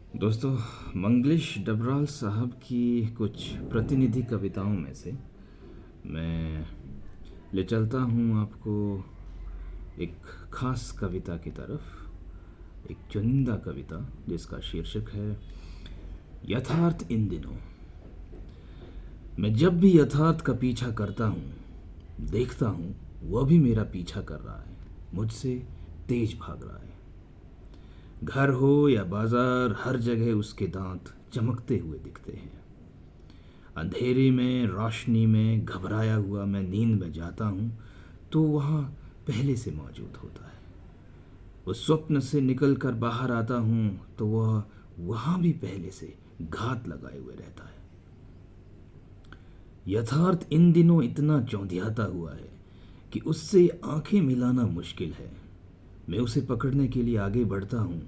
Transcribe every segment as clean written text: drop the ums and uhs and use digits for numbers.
दोस्तों, मंगलेश डबराल साहब की कुछ प्रतिनिधि कविताओं में से मैं ले चलता हूँ आपको एक खास कविता की तरफ। एक चुनिंदा कविता जिसका शीर्षक है यथार्थ इन दिनों। मैं जब भी यथार्थ का पीछा करता हूँ, देखता हूँ वह भी मेरा पीछा कर रहा है, मुझसे तेज भाग रहा है। घर हो या बाजार, हर जगह उसके दांत चमकते हुए दिखते हैं। अंधेरे में, रोशनी में घबराया हुआ मैं नींद में जाता हूँ तो वहाँ पहले से मौजूद होता है। उस स्वप्न से निकल कर बाहर आता हूँ तो वह वहाँ भी पहले से घात लगाए हुए रहता है। यथार्थ इन दिनों इतना चौंधियाता हुआ है कि उससे आंखें मिलाना मुश्किल है। मैं उसे पकड़ने के लिए आगे बढ़ता हूँ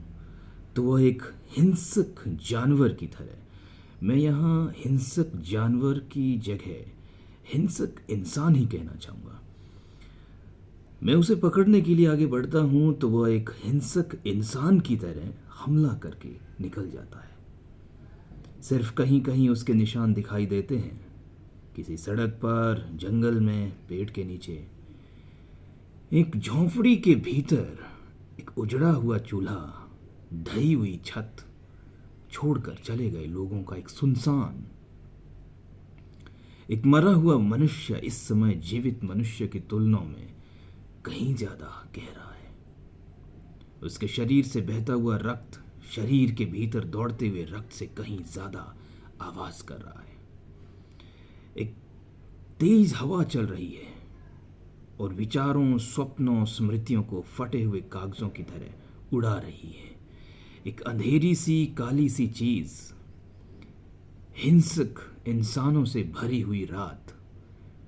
तो वह एक हिंसक जानवर की तरह, मैं यहाँ हिंसक जानवर की जगह हिंसक इंसान ही कहना चाहूँगा। मैं उसे पकड़ने के लिए आगे बढ़ता हूँ तो वह एक हिंसक इंसान की तरह हमला करके निकल जाता है। सिर्फ कहीं कहीं उसके निशान दिखाई देते हैं, किसी सड़क पर, जंगल में, पेड़ के नीचे, एक झोंपड़ी के भीतर, एक उजड़ा हुआ चूल्हा, ढही हुई छत, छोड़कर चले गए लोगों का एक सुनसान, एक मरा हुआ मनुष्य इस समय जीवित मनुष्य की तुलना में कहीं ज्यादा गहरा है। उसके शरीर से बहता हुआ रक्त शरीर के भीतर दौड़ते हुए रक्त से कहीं ज्यादा आवाज कर रहा है। एक तेज हवा चल रही है और विचारों, स्वप्नों, स्मृतियों को फटे हुए कागजों की तरह उड़ा रही है। एक अंधेरी सी, काली सी चीज, हिंसक इंसानों से भरी हुई रात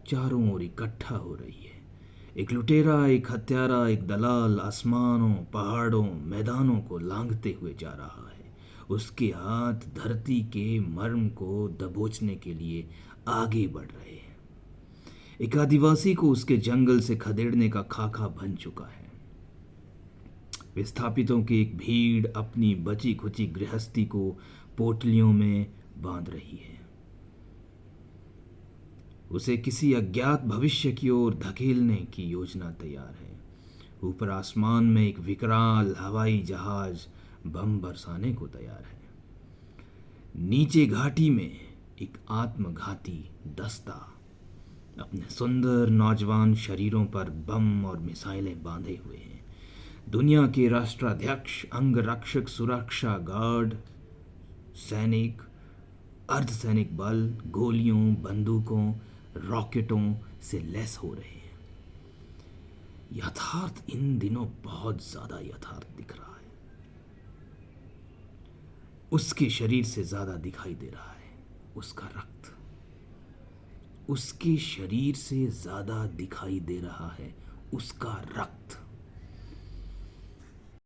चारों ओर इकट्ठा हो रही है। एक लुटेरा, एक हत्यारा, एक दलाल आसमानों, पहाड़ों, मैदानों को लांघते हुए जा रहा है। उसके हाथ धरती के मर्म को दबोचने के लिए आगे बढ़ रहे हैं। एक आदिवासी को उसके जंगल से खदेड़ने का खाका बन चुका है। विस्थापितों की एक भीड़ अपनी बची खुची गृहस्थी को पोटलियों में बांध रही है। उसे किसी अज्ञात भविष्य की ओर धकेलने की योजना तैयार है। ऊपर आसमान में एक विकराल हवाई जहाज बम बरसाने को तैयार है। नीचे घाटी में एक आत्मघाती दस्ता अपने सुंदर नौजवान शरीरों पर बम और मिसाइलें बांधे हुए हैं। दुनिया के राष्ट्राध्यक्ष, अंगरक्षक, सुरक्षा गार्ड, सैनिक, अर्धसैनिक बल गोलियों, बंदूकों, रॉकेटों से लैस हो रहे हैं। यथार्थ इन दिनों बहुत ज्यादा यथार्थ दिख रहा है। उसके शरीर से ज्यादा दिखाई दे रहा है उसका रक्त। उसके शरीर से ज्यादा दिखाई दे रहा है उसका रक्त।